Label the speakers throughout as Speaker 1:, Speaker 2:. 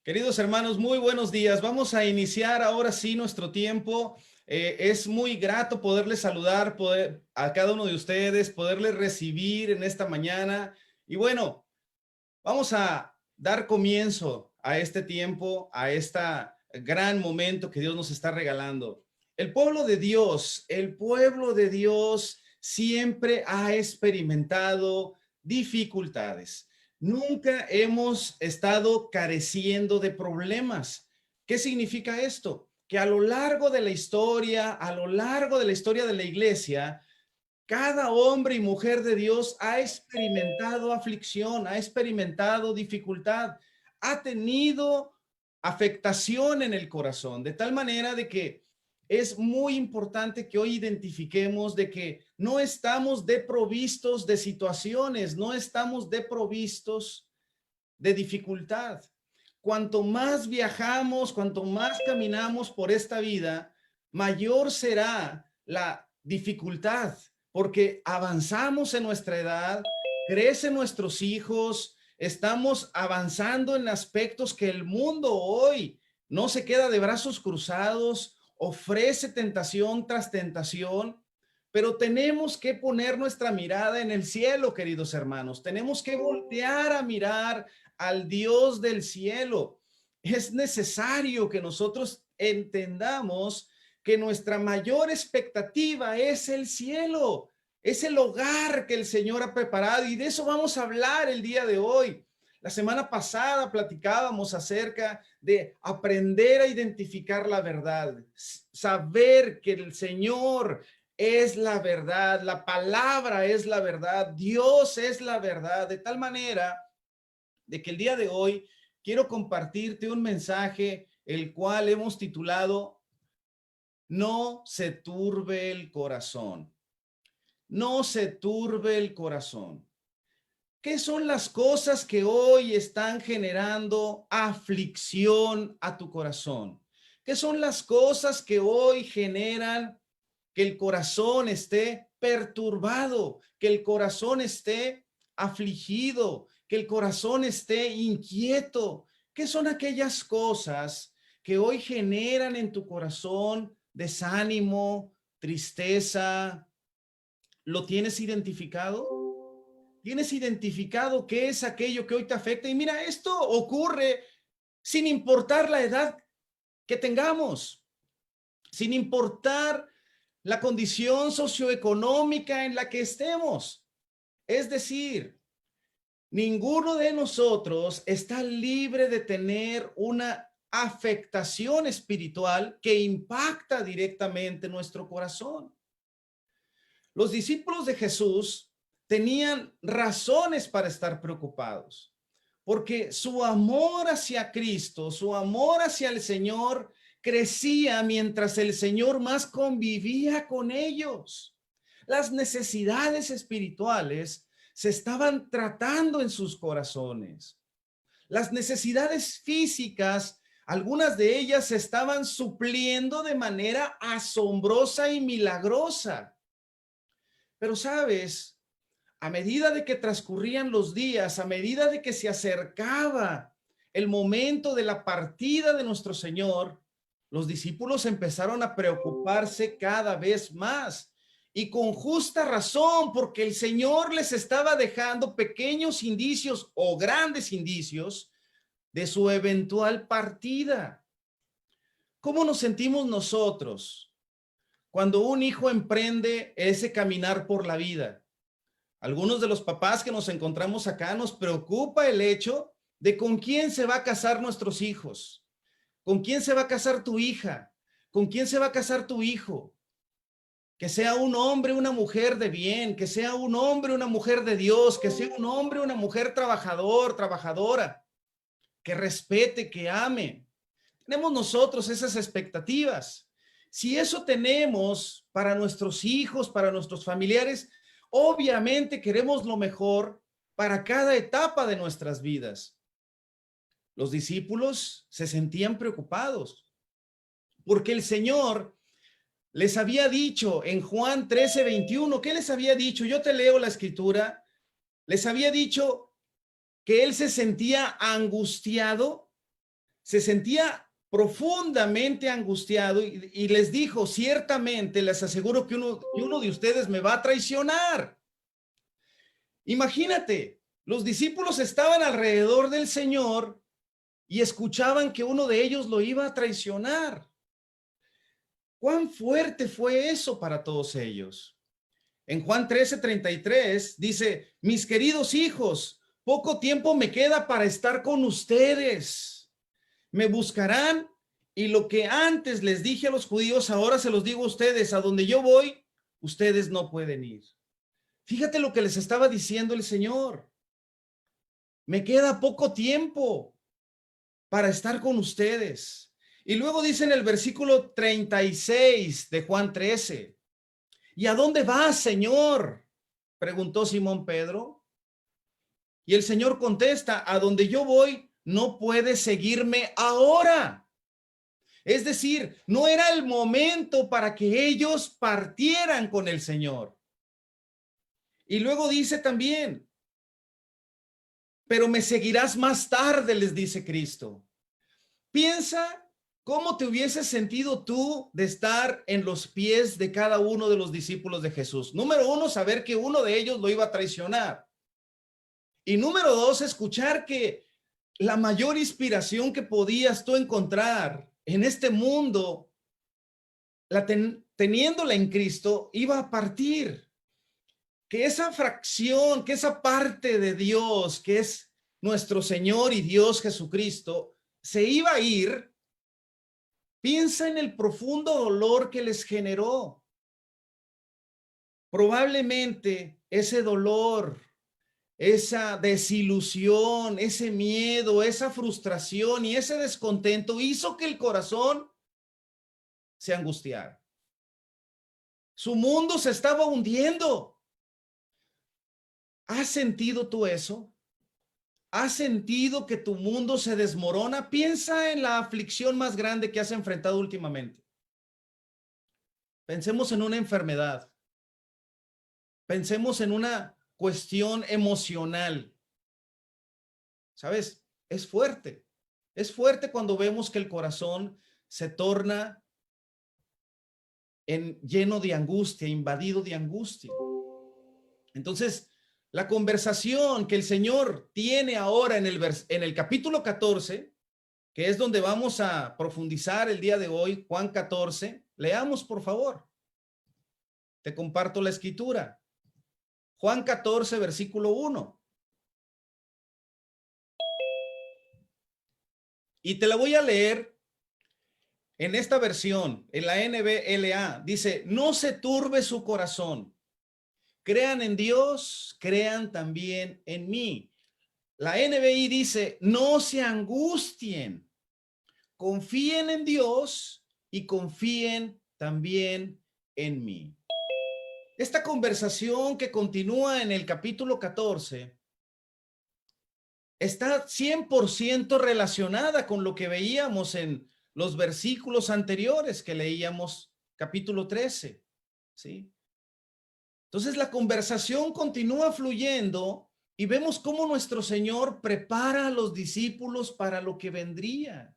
Speaker 1: Queridos hermanos, muy buenos días. Vamos a iniciar ahora sí nuestro tiempo. Es muy grato poderles saludar a cada uno de ustedes, poderles recibir en esta mañana. Y bueno, vamos a dar comienzo a este tiempo, a este gran momento que Dios nos está regalando. El pueblo de Dios siempre ha experimentado dificultades. Nunca hemos estado careciendo de problemas. ¿Qué significa esto? Que a lo largo de la historia, a lo largo de la historia de la iglesia, cada hombre y mujer de Dios ha experimentado aflicción, ha experimentado dificultad, ha tenido afectación en el corazón, de tal manera de que es muy importante que hoy identifiquemos de que no estamos desprovistos de situaciones, no estamos desprovistos de dificultad. Cuanto más viajamos, cuanto más caminamos por esta vida, mayor será la dificultad, porque avanzamos en nuestra edad, crecen nuestros hijos, estamos avanzando en aspectos que el mundo hoy no se queda de brazos cruzados, ofrece tentación tras tentación, pero tenemos que poner nuestra mirada en el cielo, queridos hermanos. Tenemos que voltear a mirar al Dios del cielo. Es necesario que nosotros entendamos que nuestra mayor expectativa es el cielo, es el hogar que el Señor ha preparado, y de eso vamos a hablar el día de hoy. La semana pasada platicábamos acerca de aprender a identificar la verdad, saber que el Señor es la verdad, la palabra es la verdad, Dios es la verdad, de tal manera de que el día de hoy quiero compartirte un mensaje el cual hemos titulado No se turbe el corazón. No se turbe el corazón. ¿Qué son las cosas que hoy están generando aflicción a tu corazón? ¿Qué son las cosas que hoy generan que el corazón esté perturbado, que el corazón esté afligido, que el corazón esté inquieto? ¿Qué son aquellas cosas que hoy generan en tu corazón desánimo, tristeza? ¿Lo tienes identificado? ¿Tienes identificado qué es aquello que hoy te afecta? Y mira, esto ocurre sin importar la edad que tengamos, sin importar la condición socioeconómica en la que estemos. Es decir, ninguno de nosotros está libre de tener una afectación espiritual que impacta directamente nuestro corazón. Los discípulos de Jesús tenían razones para estar preocupados, porque su amor hacia Cristo, su amor hacia el Señor crecía mientras el Señor más convivía con ellos. Las necesidades espirituales se estaban tratando en sus corazones. Las necesidades físicas, algunas de ellas se estaban supliendo de manera asombrosa y milagrosa. Pero sabes, a medida de que transcurrían los días, a medida de que se acercaba el momento de la partida de nuestro Señor, los discípulos empezaron a preocuparse cada vez más, y con justa razón, porque el Señor les estaba dejando pequeños indicios o grandes indicios de su eventual partida. ¿Cómo nos sentimos nosotros cuando un hijo emprende ese caminar por la vida? Algunos de los papás que nos encontramos acá nos preocupa el hecho de con quién se va a casar nuestros hijos, con quién se va a casar tu hija, con quién se va a casar tu hijo. Que sea un hombre, una mujer de bien, que sea un hombre, una mujer de Dios, que sea un hombre, una mujer trabajador, trabajadora, que respete, que ame. Tenemos nosotros esas expectativas. Si eso tenemos para nuestros hijos, para nuestros familiares, obviamente queremos lo mejor para cada etapa de nuestras vidas. Los discípulos se sentían preocupados porque el Señor les había dicho en Juan 13:21, ¿qué les había dicho? Yo te leo la escritura. Les había dicho que él se sentía angustiado se sentía profundamente angustiado y les dijo, ciertamente les aseguro que uno de ustedes me va a traicionar. Imagínate, los discípulos estaban alrededor del Señor y escuchaban que uno de ellos lo iba a traicionar. ¿Cuán fuerte fue eso para todos ellos? En Juan 13:33 dice, mis queridos hijos, poco tiempo me queda para estar con ustedes. Me buscarán y lo que antes les dije a los judíos, ahora se los digo a ustedes, a donde yo voy, ustedes no pueden ir. Fíjate lo que les estaba diciendo el Señor. Me queda poco tiempo para estar con ustedes. Y luego dice en el versículo 36 de Juan 13, ¿y a dónde vas, Señor?, preguntó Simón Pedro. Y el Señor contesta, a donde yo voy, no puedes seguirme ahora. Es decir, no era el momento para que ellos partieran con el Señor. Y luego dice también, pero me seguirás más tarde, les dice Cristo. Piensa cómo te hubieses sentido tú de estar en los pies de cada uno de los discípulos de Jesús. Número uno, saber que uno de ellos lo iba a traicionar. Y número dos, escuchar que la mayor inspiración que podías tú encontrar en este mundo, teniéndola en Cristo, iba a partir. Que esa fracción, que esa parte de Dios, que es nuestro Señor y Dios Jesucristo, se iba a ir. Piensa en el profundo dolor que les generó. Probablemente ese dolor, esa desilusión, ese miedo, esa frustración y ese descontento hizo que el corazón se angustiara. Su mundo se estaba hundiendo. ¿Has sentido tú eso? ¿Has sentido que tu mundo se desmorona? Piensa en la aflicción más grande que has enfrentado últimamente. Pensemos en una enfermedad. Pensemos en una cuestión emocional. ¿Sabes? Es fuerte. Es fuerte cuando vemos que el corazón se torna lleno de angustia, invadido de angustia. Entonces, la conversación que el Señor tiene ahora en el capítulo 14, que es donde vamos a profundizar el día de hoy, Juan 14, leamos por favor. Te comparto la escritura. Juan 14, versículo 1. Y te la voy a leer en esta versión, en la NBLA. Dice, no se turbe su corazón. Crean en Dios, crean también en mí. La NBI dice, no se angustien. Confíen en Dios y confíen también en mí. Esta conversación que continúa en el capítulo 14 está 100% relacionada con lo que veíamos en los versículos anteriores que leíamos, capítulo 13, ¿sí? Entonces la conversación continúa fluyendo y vemos cómo nuestro Señor prepara a los discípulos para lo que vendría.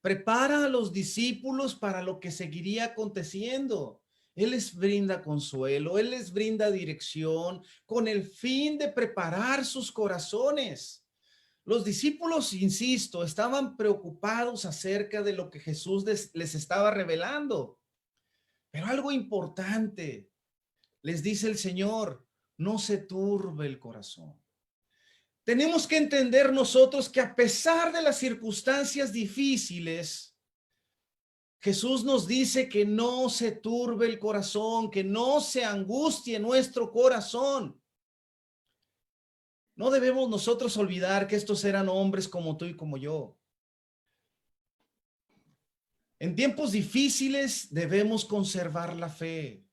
Speaker 1: Prepara a los discípulos para lo que seguiría aconteciendo. Él les brinda consuelo, Él les brinda dirección con el fin de preparar sus corazones. Los discípulos, insisto, estaban preocupados acerca de lo que Jesús les estaba revelando. Pero algo importante, les dice el Señor, no se turbe el corazón. Tenemos que entender nosotros que a pesar de las circunstancias difíciles, Jesús nos dice que no se turbe el corazón, que no se angustie nuestro corazón. No debemos nosotros olvidar que estos eran hombres como tú y como yo. En tiempos difíciles debemos conservar la fe.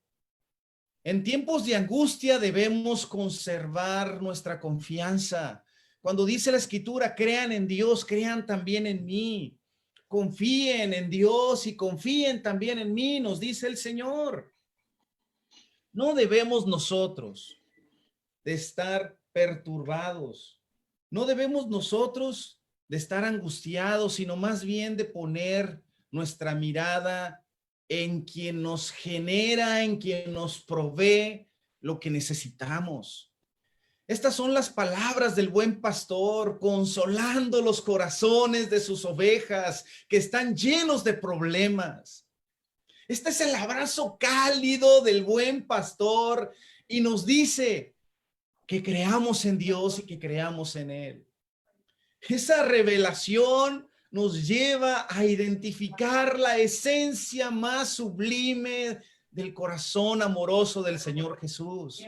Speaker 1: En tiempos de angustia debemos conservar nuestra confianza. Cuando dice la Escritura, crean en Dios, crean también en mí. Confíen en Dios y confíen también en mí, nos dice el Señor. No debemos nosotros de estar perturbados. No debemos nosotros de estar angustiados, sino más bien de poner nuestra mirada en quien nos genera, en quien nos provee lo que necesitamos. Estas son las palabras del buen pastor, consolando los corazones de sus ovejas que están llenos de problemas. Este es el abrazo cálido del buen pastor y nos dice que creamos en Dios y que creamos en Él. Esa revelación nos lleva a identificar la esencia más sublime del corazón amoroso del Señor Jesús.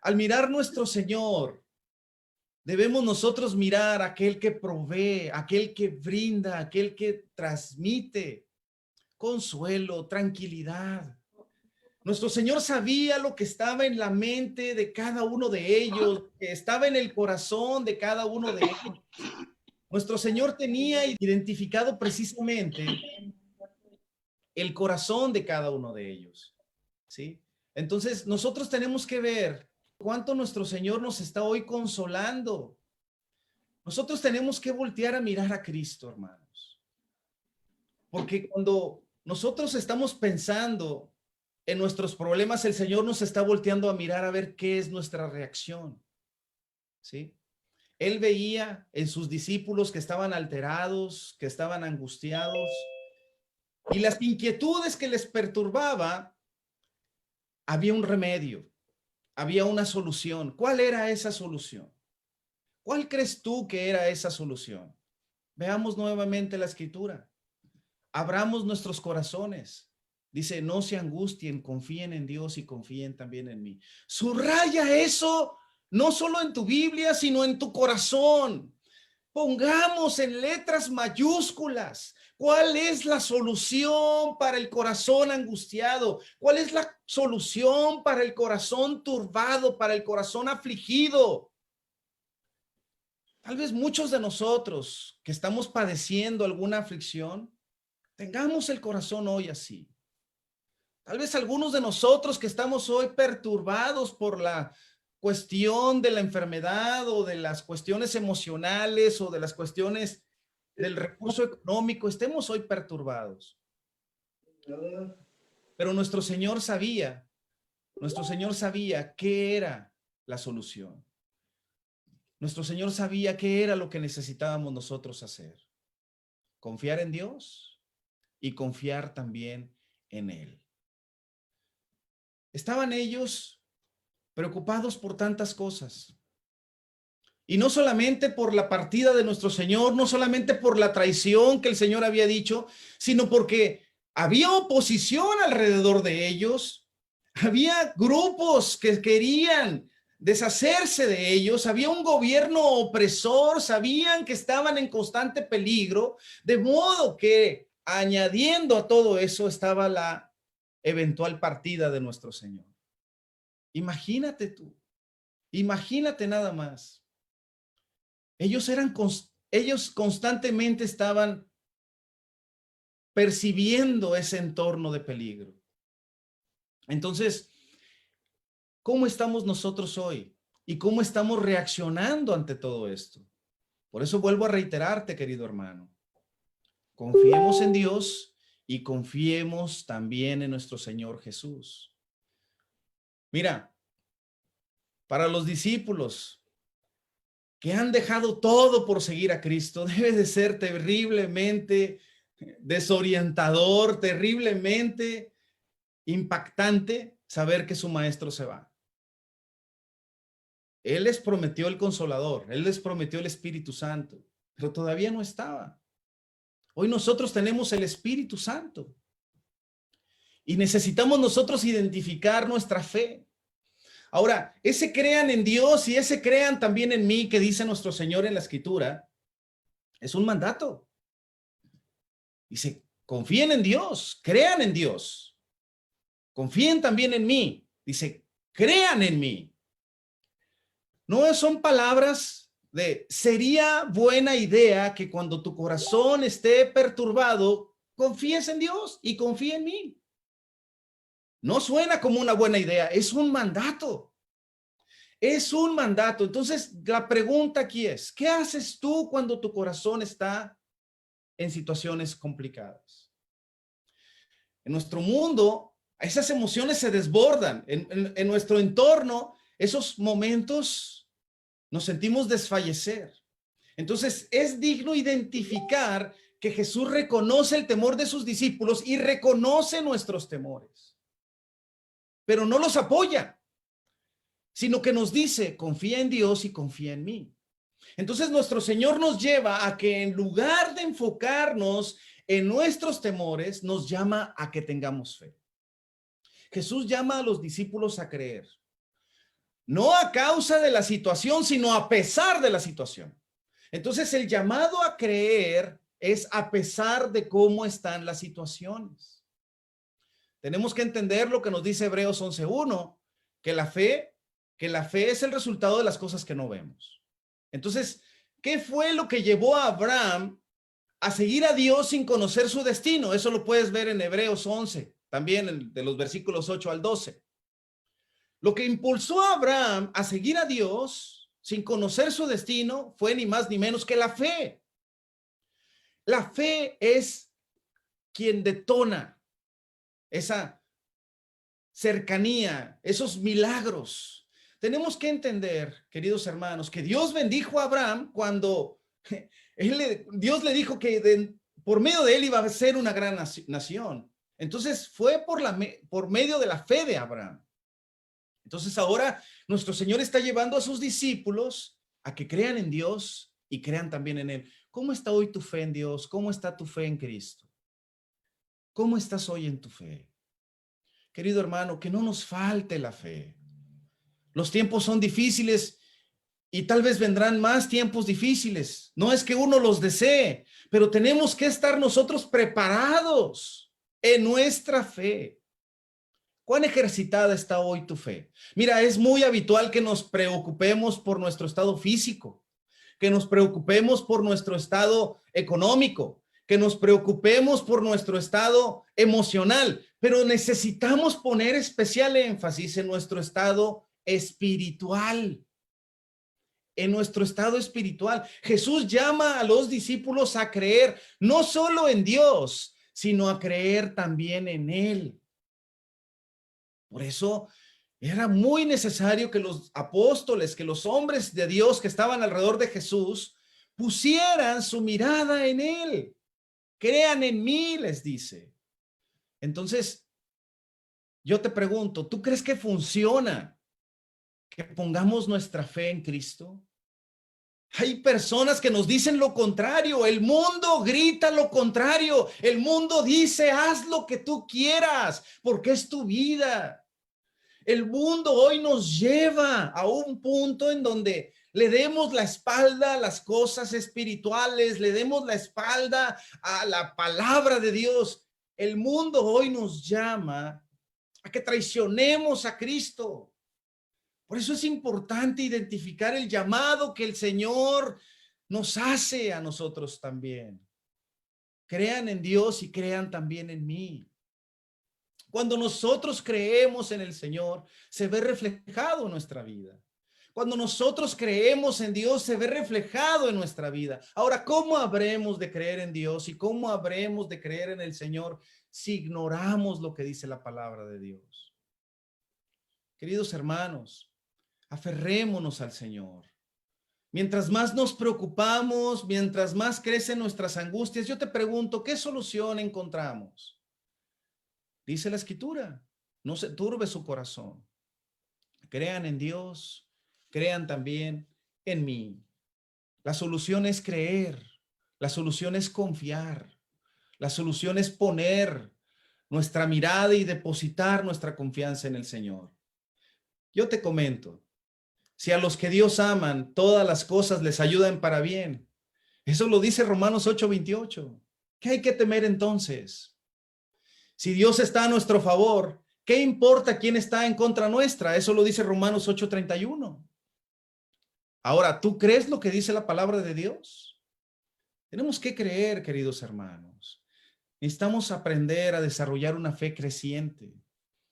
Speaker 1: Al mirar nuestro Señor, debemos nosotros mirar a aquel que provee, aquel que brinda, aquel que transmite consuelo, tranquilidad. Nuestro Señor sabía lo que estaba en la mente de cada uno de ellos, que estaba en el corazón de cada uno de ellos. Nuestro Señor tenía identificado precisamente el corazón de cada uno de ellos, ¿sí? Entonces, nosotros tenemos que ver cuánto nuestro Señor nos está hoy consolando. Nosotros tenemos que voltear a mirar a Cristo, hermanos. Porque cuando nosotros estamos pensando en nuestros problemas, el Señor nos está volteando a mirar a ver qué es nuestra reacción, ¿sí? Él veía en sus discípulos que estaban alterados, que estaban angustiados, y las inquietudes que les perturbaba, había un remedio, había una solución. ¿Cuál era esa solución? ¿Cuál crees tú que era esa solución? Veamos nuevamente la escritura. Abramos nuestros corazones. Dice, no se angustien, confíen en Dios y confíen también en mí. Subraya eso, no solo en tu Biblia, sino en tu corazón. Pongamos en letras mayúsculas cuál es la solución para el corazón angustiado, cuál es la solución para el corazón turbado, para el corazón afligido. Tal vez muchos de nosotros que estamos padeciendo alguna aflicción, tengamos el corazón hoy así. Tal vez algunos de nosotros que estamos hoy perturbados por la cuestión de la enfermedad o de las cuestiones emocionales o de las cuestiones del recurso económico, estemos hoy perturbados. Pero nuestro Señor sabía qué era la solución. Nuestro Señor sabía qué era lo que necesitábamos nosotros hacer. Confiar en Dios y confiar también en Él. Estaban ellos preocupados por tantas cosas. Y no solamente por la partida de nuestro Señor, no solamente por la traición que el Señor había dicho, sino porque había oposición alrededor de ellos. Había grupos que querían deshacerse de ellos. Había un gobierno opresor. Sabían que estaban en constante peligro. De modo que, añadiendo a todo eso, estaba la eventual partida de nuestro Señor. Imagínate tú. Imagínate nada más. Ellos constantemente estaban percibiendo ese entorno de peligro. Entonces, ¿cómo estamos nosotros hoy? ¿Y cómo estamos reaccionando ante todo esto? Por eso vuelvo a reiterarte, querido hermano. Confiemos en Dios y confiemos también en nuestro Señor Jesús. Mira, para los discípulos que han dejado todo por seguir a Cristo, debe de ser terriblemente desorientador, terriblemente impactante saber que su maestro se va. Él les prometió el Consolador, Él les prometió el Espíritu Santo, pero todavía no estaba. Hoy nosotros tenemos el Espíritu Santo y necesitamos nosotros identificar nuestra fe. Ahora, ese crean en Dios y ese crean también en mí que dice nuestro Señor en la Escritura, es un mandato. Dice, confíen en Dios, crean en Dios. Confíen también en mí. Dice, crean en mí. No son palabras de, sería buena idea que cuando tu corazón esté perturbado, confíes en Dios y confía en mí. No suena como una buena idea, es un mandato. Es un mandato. Entonces, la pregunta aquí es, ¿qué haces tú cuando tu corazón está en situaciones complicadas? En nuestro mundo, esas emociones se desbordan. En nuestro entorno, esos momentos nos sentimos desfallecer. Entonces, es digno identificar que Jesús reconoce el temor de sus discípulos y reconoce nuestros temores, pero no los apoya, sino que nos dice, confía en Dios y confía en mí. Entonces, nuestro Señor nos lleva a que en lugar de enfocarnos en nuestros temores, nos llama a que tengamos fe. Jesús llama a los discípulos a creer, no a causa de la situación, sino a pesar de la situación. Entonces, el llamado a creer es a pesar de cómo están las situaciones. Tenemos que entender lo que nos dice Hebreos 11:1, que la fe es el resultado de las cosas que no vemos. Entonces, ¿qué fue lo que llevó a Abraham a seguir a Dios sin conocer su destino? Eso lo puedes ver en Hebreos 11, también de los versículos 8 al 12. Lo que impulsó a Abraham a seguir a Dios sin conocer su destino fue ni más ni menos que la fe. La fe es quien detona esa cercanía, esos milagros. Tenemos que entender, queridos hermanos, que Dios bendijo a Abraham cuando Dios le dijo que por medio de él iba a ser una gran nación. Entonces fue por medio de la fe de Abraham. Entonces ahora nuestro Señor está llevando a sus discípulos a que crean en Dios y crean también en Él. ¿Cómo está hoy tu fe en Dios? ¿Cómo está tu fe en Cristo? ¿Cómo estás hoy en tu fe? Querido hermano, que no nos falte la fe. Los tiempos son difíciles y tal vez vendrán más tiempos difíciles. No es que uno los desee, pero tenemos que estar nosotros preparados en nuestra fe. ¿Cuán ejercitada está hoy tu fe? Mira, es muy habitual que nos preocupemos por nuestro estado físico, que nos preocupemos por nuestro estado económico, que nos preocupemos por nuestro estado emocional, pero necesitamos poner especial énfasis en nuestro estado espiritual. En nuestro estado espiritual. Jesús llama a los discípulos a creer no solo en Dios, sino a creer también en Él. Por eso era muy necesario que los apóstoles, que los hombres de Dios que estaban alrededor de Jesús, pusieran su mirada en Él. Crean en mí, les dice. Entonces, yo te pregunto, ¿tú crees que funciona que pongamos nuestra fe en Cristo? Hay personas que nos dicen lo contrario. El mundo grita lo contrario. El mundo dice, haz lo que tú quieras, porque es tu vida. El mundo hoy nos lleva a un punto en donde le demos la espalda a las cosas espirituales, le demos la espalda a la palabra de Dios. El mundo hoy nos llama a que traicionemos a Cristo. Por eso es importante identificar el llamado que el Señor nos hace a nosotros también. Crean en Dios y crean también en mí. Cuando nosotros creemos en el Señor, se ve reflejado en nuestra vida. Cuando nosotros creemos en Dios, se ve reflejado en nuestra vida. Ahora, ¿cómo habremos de creer en Dios y cómo habremos de creer en el Señor si ignoramos lo que dice la palabra de Dios? Queridos hermanos, aferrémonos al Señor. Mientras más nos preocupamos, mientras más crecen nuestras angustias, yo te pregunto, ¿qué solución encontramos? Dice la Escritura, no se turbe su corazón. Crean en Dios, crean también en mí. La solución es creer, la solución es confiar, la solución es poner nuestra mirada y depositar nuestra confianza en el Señor. Yo te comento, si a los que Dios aman, todas las cosas les ayudan para bien. Eso lo dice Romanos 8:28. ¿Qué hay que temer entonces? Si Dios está a nuestro favor, ¿qué importa quién está en contra nuestra? Eso lo dice Romanos 8:31. Ahora, ¿tú crees lo que dice la palabra de Dios? Tenemos que creer, queridos hermanos. Necesitamos aprender a desarrollar una fe creciente.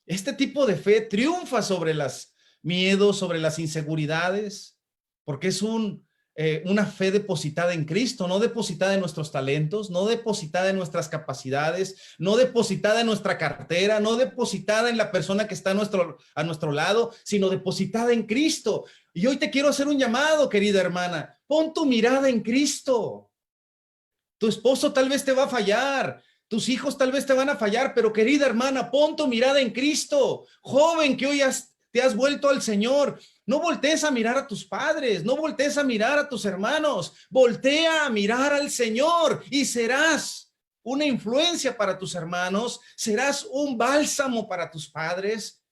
Speaker 1: Este tipo de fe triunfa sobre las miedo sobre las inseguridades, porque es una fe depositada en Cristo, no depositada en nuestros talentos, no depositada en nuestras capacidades, no depositada en nuestra cartera, no depositada en la persona que está a nuestro lado, sino depositada en Cristo. Y hoy te quiero hacer un llamado, querida hermana. Pon tu mirada en Cristo. Tu esposo tal vez te va a fallar, tus hijos tal vez te van a fallar, pero querida hermana, pon tu mirada en Cristo. Joven que hoy te has vuelto al Señor, no voltees a mirar a tus padres, no voltees a mirar a tus hermanos, voltea a mirar al Señor y serás una influencia para tus hermanos, serás un bálsamo para tus padres.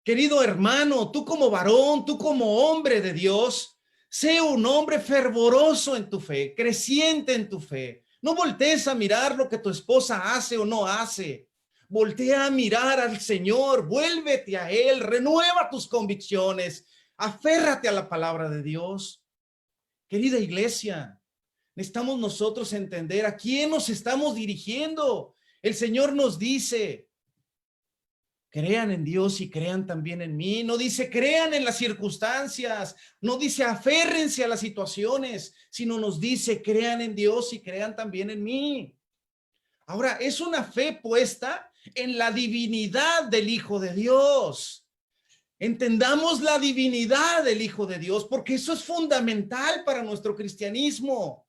Speaker 1: Querido hermano, tú como varón, tú como hombre de Dios, sé un hombre fervoroso en tu fe, creciente en tu fe. No voltees a mirar lo que tu esposa hace o no hace. Voltea a mirar al Señor, vuélvete a Él, renueva tus convicciones, aférrate a la palabra de Dios. Querida iglesia, necesitamos nosotros entender a quién nos estamos dirigiendo. El Señor nos dice, crean en Dios y crean también en mí. No dice crean en las circunstancias, no dice aférrense a las situaciones, sino nos dice crean en Dios y crean también en mí. Ahora, es una fe puesta en la divinidad del Hijo de Dios. Entendamos la divinidad del Hijo de Dios, porque eso es fundamental para nuestro cristianismo.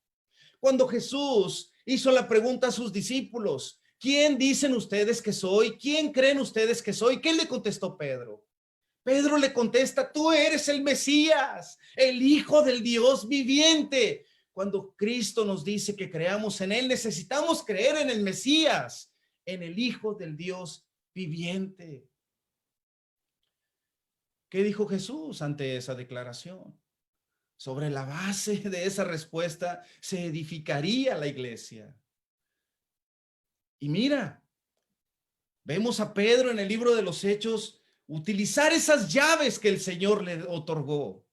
Speaker 1: Cuando Jesús hizo la pregunta a sus discípulos, ¿quién dicen ustedes que soy? ¿Quién creen ustedes que soy? ¿Qué le contestó Pedro? Pedro le contesta, tú eres el Mesías, el Hijo del Dios viviente. Cuando Cristo nos dice que creamos en Él, necesitamos creer en el Mesías, en el Hijo del Dios viviente. ¿Qué dijo Jesús ante esa declaración? Sobre la base de esa respuesta se edificaría la iglesia. Y mira, vemos a Pedro en el libro de los Hechos utilizar esas llaves que el Señor le otorgó.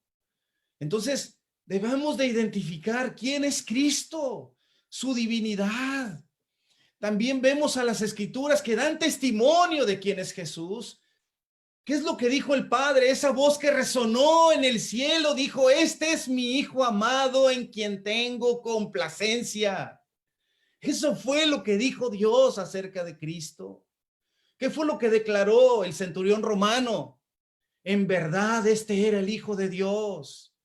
Speaker 1: Entonces, debemos de identificar quién es Cristo, su divinidad. También vemos a las Escrituras que dan testimonio de quién es Jesús. ¿Qué es lo que dijo el Padre? Esa voz que resonó en el cielo dijo, este es mi Hijo amado en quien tengo complacencia. Eso fue lo que dijo Dios acerca de Cristo. ¿Qué fue lo que declaró el centurión romano? En verdad, este era el Hijo de Dios.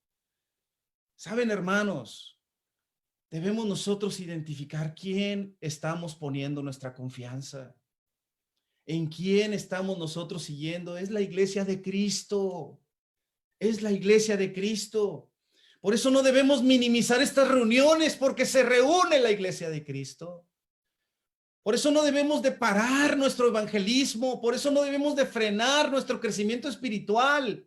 Speaker 1: Saben, hermanos, debemos nosotros identificar quién estamos poniendo nuestra confianza. ¿En quién estamos nosotros siguiendo? Es la iglesia de Cristo. Es la iglesia de Cristo. Por eso no debemos minimizar estas reuniones, porque se reúne la iglesia de Cristo. Por eso no debemos de parar nuestro evangelismo. Por eso no debemos de frenar nuestro crecimiento espiritual.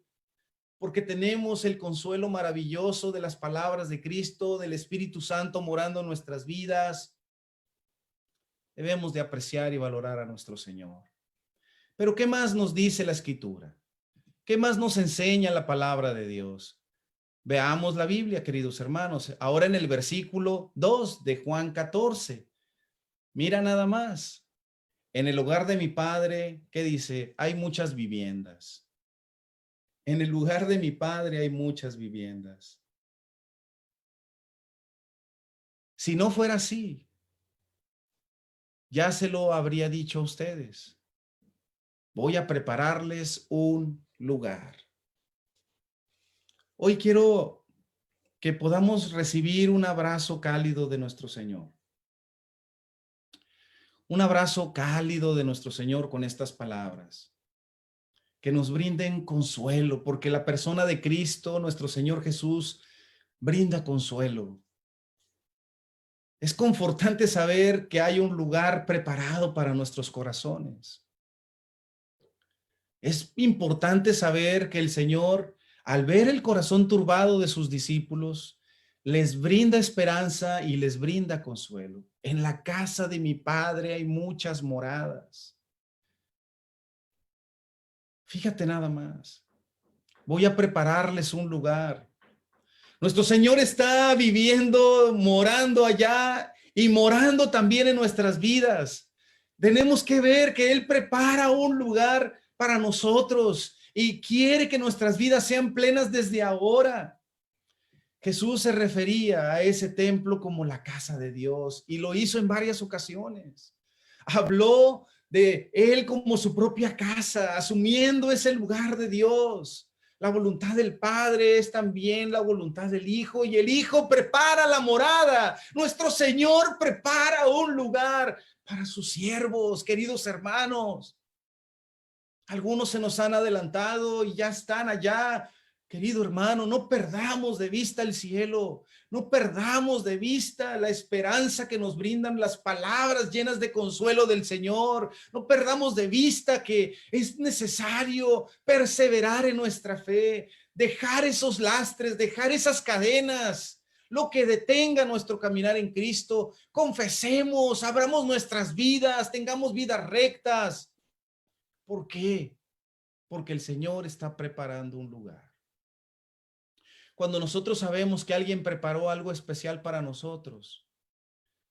Speaker 1: Porque tenemos el consuelo maravilloso de las palabras de Cristo, del Espíritu Santo morando en nuestras vidas. Debemos de apreciar y valorar a nuestro Señor. Pero ¿qué más nos dice la Escritura? ¿Qué más nos enseña la palabra de Dios? Veamos la Biblia, queridos hermanos. Ahora en el versículo 2 de Juan 14. Mira nada más. En el hogar de mi Padre, ¿qué dice? Hay muchas viviendas. En el lugar de mi Padre hay muchas viviendas. Si no fuera así, ya se lo habría dicho a ustedes. Voy a prepararles un lugar. Hoy quiero que podamos recibir un abrazo cálido de nuestro Señor. Un abrazo cálido de nuestro Señor con estas palabras. Que nos brinden consuelo, porque la persona de Cristo, nuestro Señor Jesús, brinda consuelo. Es confortante saber que hay un lugar preparado para nuestros corazones. Es importante saber que el Señor, al ver el corazón turbado de sus discípulos, les brinda esperanza y les brinda consuelo. En la casa de mi Padre hay muchas moradas. Fíjate nada más. Voy a prepararles un lugar. Nuestro Señor está viviendo, morando allá y morando también en nuestras vidas. Tenemos que ver que Él prepara un lugar para nosotros. y quiere que nuestras vidas sean plenas desde ahora. Jesús se refería a ese templo como la casa de Dios y lo hizo en varias ocasiones. Habló de él como su propia casa, asumiendo ese lugar de Dios. La voluntad del Padre es también la voluntad del Hijo y el Hijo prepara la morada. Nuestro Señor prepara un lugar para sus siervos, queridos hermanos. Algunos se nos han adelantado y ya están allá. Querido hermano, no perdamos de vista el cielo, no perdamos de vista la esperanza que nos brindan las palabras llenas de consuelo del Señor, no perdamos de vista que es necesario perseverar en nuestra fe, dejar esos lastres, dejar esas cadenas, lo que detenga nuestro caminar en Cristo. Confesemos, abramos nuestras vidas, tengamos vidas rectas. ¿Por qué? Porque el Señor está preparando un lugar. Cuando nosotros sabemos que alguien preparó algo especial para nosotros,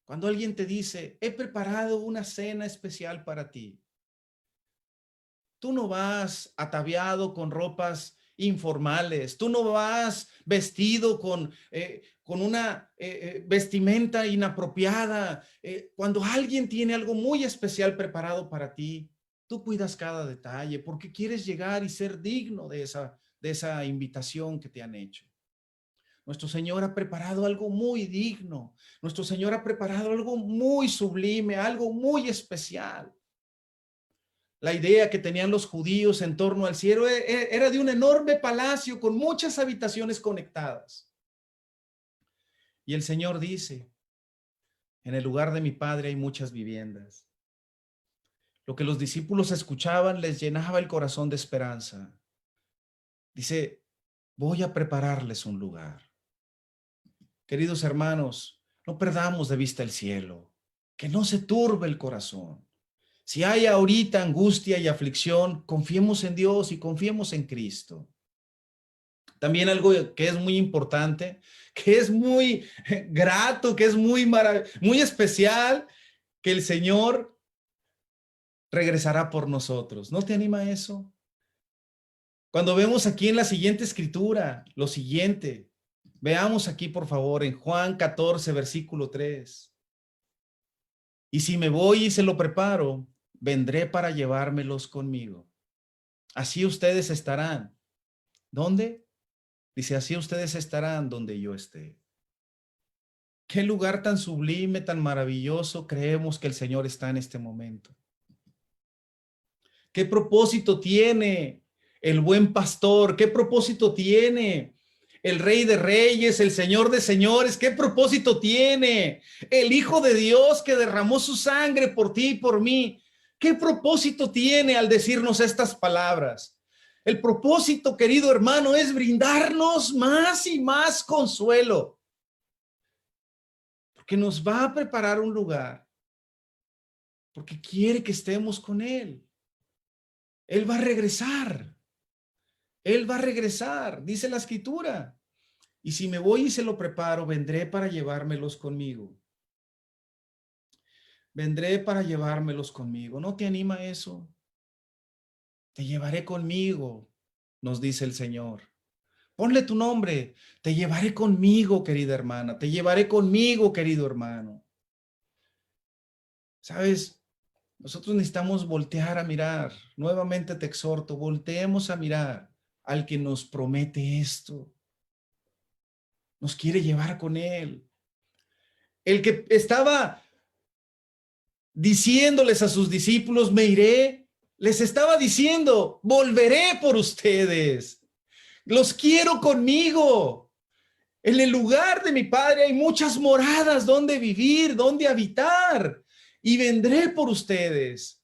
Speaker 1: cuando alguien te dice, he preparado una cena especial para ti, tú no vas ataviado con ropas informales, tú no vas vestido con una vestimenta inapropiada. Cuando alguien tiene algo muy especial preparado para ti, tú cuidas cada detalle porque quieres llegar y ser digno de esa invitación que te han hecho. Nuestro Señor ha preparado algo muy digno. Nuestro Señor ha preparado algo muy sublime, algo muy especial. La idea que tenían los judíos en torno al cielo era de un enorme palacio con muchas habitaciones conectadas. Y el Señor dice, en el lugar de mi Padre hay muchas viviendas. Lo que los discípulos escuchaban les llenaba el corazón de esperanza. Dice, voy a prepararles un lugar. Queridos hermanos, no perdamos de vista el cielo, que no se turbe el corazón. Si hay ahorita angustia y aflicción, confiemos en Dios y confiemos en Cristo. También algo que es muy importante, que es muy grato, que es muy especial, que el Señor regresará por nosotros. ¿No te anima eso? Cuando vemos aquí en la siguiente escritura, lo siguiente, veamos aquí por favor en Juan 14, versículo 3. Y si me voy y se lo preparo, vendré para llevármelos conmigo. Así ustedes estarán. ¿Dónde? Dice, así ustedes estarán donde yo esté. Qué lugar tan sublime, tan maravilloso creemos que el Señor está en este momento. ¿Qué propósito tiene el buen pastor? ¿Qué propósito tiene el Rey de Reyes, el Señor de Señores? ¿Qué propósito tiene el Hijo de Dios que derramó su sangre por ti y por mí? ¿Qué propósito tiene al decirnos estas palabras? El propósito, querido hermano, es brindarnos más y más consuelo, porque nos va a preparar un lugar, porque quiere que estemos con Él. Él va a regresar. Él va a regresar, dice la escritura. Y si me voy y se lo preparo, vendré para llevármelos conmigo. Vendré para llevármelos conmigo. ¿No te anima eso? Te llevaré conmigo, nos dice el Señor. Ponle tu nombre. Te llevaré conmigo, querida hermana. Te llevaré conmigo, querido hermano. ¿Sabes? Nosotros necesitamos voltear a mirar. Nuevamente te exhorto, volteemos a mirar al que nos promete esto. Nos quiere llevar con Él. El que estaba diciéndoles a sus discípulos, me iré, les estaba diciendo, volveré por ustedes. Los quiero conmigo. En el lugar de mi Padre hay muchas moradas donde vivir, donde habitar, y vendré por ustedes.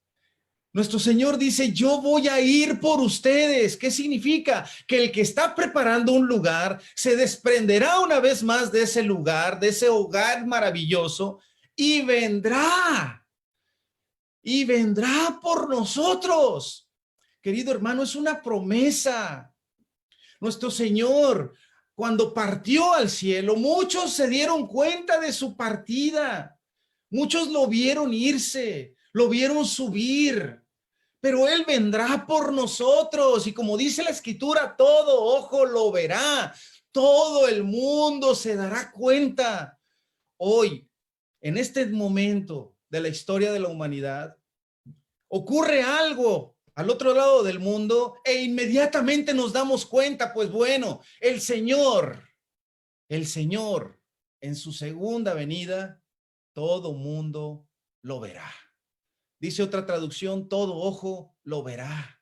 Speaker 1: Nuestro Señor dice, yo voy a ir por ustedes. ¿Qué significa? Que el que está preparando un lugar se desprenderá una vez más de ese lugar, de ese hogar maravilloso, y vendrá por nosotros. Querido hermano, es una promesa. Nuestro Señor, cuando partió al cielo, muchos se dieron cuenta de su partida. Muchos lo vieron irse, lo vieron subir. pero Él vendrá por nosotros. Y como dice la Escritura, todo ojo lo verá, todo el mundo se dará cuenta. Hoy, en este momento de la historia de la humanidad, ocurre algo al otro lado del mundo e inmediatamente nos damos cuenta, pues bueno, el Señor, en su segunda venida, todo mundo lo verá. Dice otra traducción, todo ojo lo verá.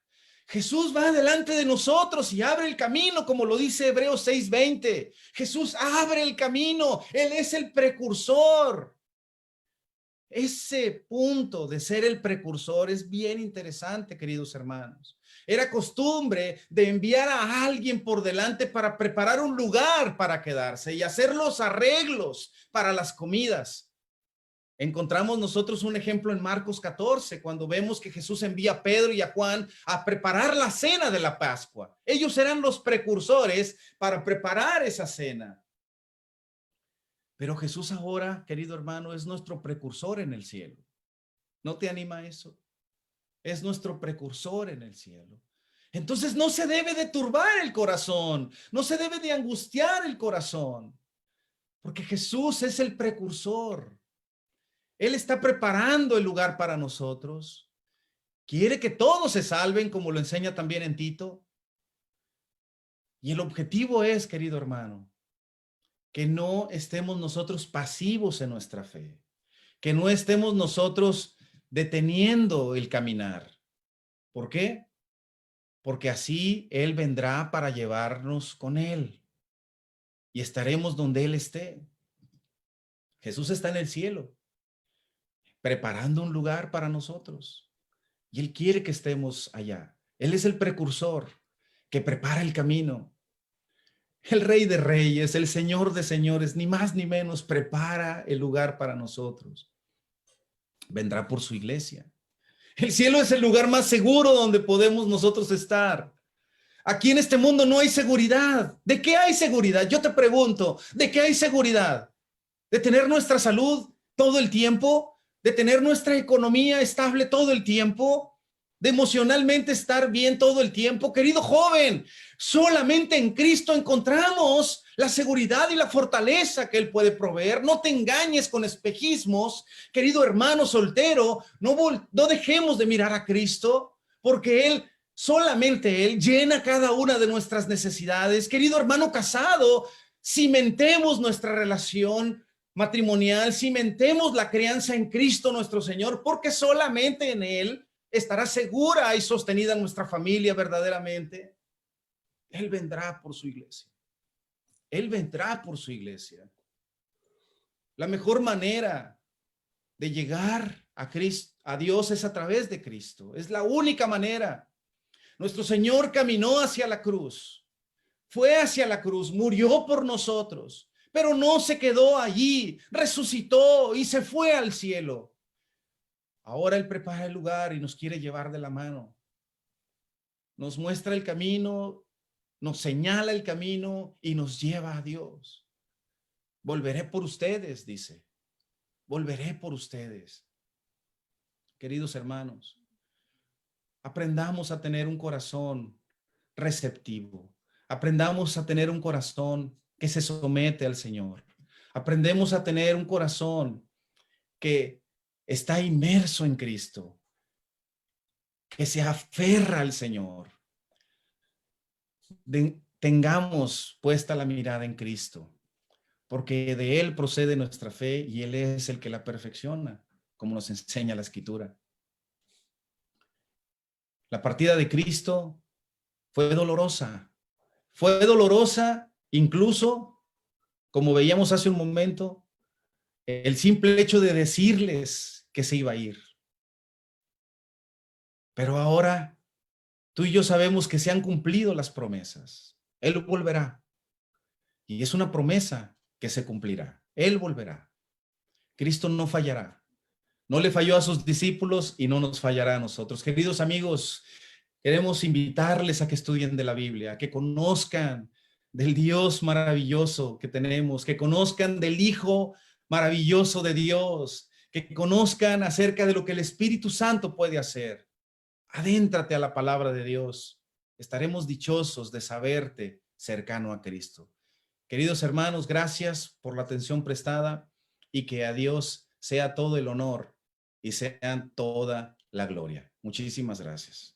Speaker 1: Jesús va delante de nosotros y abre el camino, como lo dice Hebreos 6:20. Jesús abre el camino, Él es el precursor. Ese punto de ser el precursor es bien interesante, queridos hermanos. Era costumbre de enviar a alguien por delante para preparar un lugar para quedarse y hacer los arreglos para las comidas. Encontramos nosotros un ejemplo en Marcos 14, cuando vemos que Jesús envía a Pedro y a Juan a preparar la cena de la Pascua. Ellos eran los precursores para preparar esa cena. Pero Jesús ahora, querido hermano, es nuestro precursor en el cielo. ¿No te anima eso? Es nuestro precursor en el cielo. Entonces no se debe de turbar el corazón, no se debe de angustiar el corazón, porque Jesús es el precursor. Él está preparando el lugar para nosotros. Quiere que todos se salven, como lo enseña también en Tito. Y el objetivo es, querido hermano, que no estemos nosotros pasivos en nuestra fe, que no estemos nosotros deteniendo el caminar. ¿Por qué? Porque así Él vendrá para llevarnos con Él y estaremos donde Él esté. Jesús está en el cielo, preparando un lugar para nosotros y Él quiere que estemos allá. Él es el precursor que prepara el camino. El Rey de Reyes, el Señor de Señores, ni más ni menos, prepara el lugar para nosotros. Vendrá por su iglesia. El cielo es el lugar más seguro donde podemos nosotros estar. Aquí en este mundo no hay seguridad. ¿De qué hay seguridad? Yo te pregunto, ¿de qué hay seguridad? ¿De tener nuestra salud todo el tiempo? ¿De tener nuestra economía estable todo el tiempo? ¿De emocionalmente estar bien todo el tiempo? Querido joven, solamente en Cristo encontramos la seguridad y la fortaleza que Él puede proveer. No te engañes con espejismos. Querido hermano soltero, no dejemos de mirar a Cristo, porque Él, solamente Él, llena cada una de nuestras necesidades. Querido hermano casado, cimentemos nuestra relación matrimonial, cimentemos la crianza en Cristo nuestro Señor, porque solamente en Él estará segura y sostenida nuestra familia verdaderamente. Él vendrá por su iglesia. Él vendrá por su iglesia. La mejor manera de llegar a Cristo, a Dios, es a través de Cristo. Es la única manera. Nuestro Señor caminó hacia la cruz, fue hacia la cruz, murió por nosotros, pero no se quedó allí, resucitó y se fue al cielo. Ahora Él prepara el lugar y nos quiere llevar de la mano. Nos muestra el camino, nos señala el camino y nos lleva a Dios. Volveré por ustedes, dice. Volveré por ustedes. Queridos hermanos, aprendamos a tener un corazón receptivo. Aprendamos a tener un corazón que se somete al Señor. Aprendemos a tener un corazón que está inmerso en Cristo, que se aferra al Señor. Tengamos puesta la mirada en Cristo, porque de Él procede nuestra fe y Él es el que la perfecciona, como nos enseña la Escritura. La partida de Cristo fue dolorosa incluso, como veíamos hace un momento, el simple hecho de decirles que se iba a ir. Pero ahora tú y yo sabemos que se han cumplido las promesas. Él volverá. Y es una promesa que se cumplirá. Él volverá. Cristo no fallará. No le falló a sus discípulos y no nos fallará a nosotros. Queridos amigos, queremos invitarles a que estudien de la Biblia, a que conozcan del Dios maravilloso que tenemos, que conozcan del Hijo maravilloso de Dios, que conozcan acerca de lo que el Espíritu Santo puede hacer. Adéntrate a la palabra de Dios. Estaremos dichosos de saberte cercano a Cristo. Queridos hermanos, gracias por la atención prestada y que a Dios sea todo el honor y sea toda la gloria. Muchísimas gracias.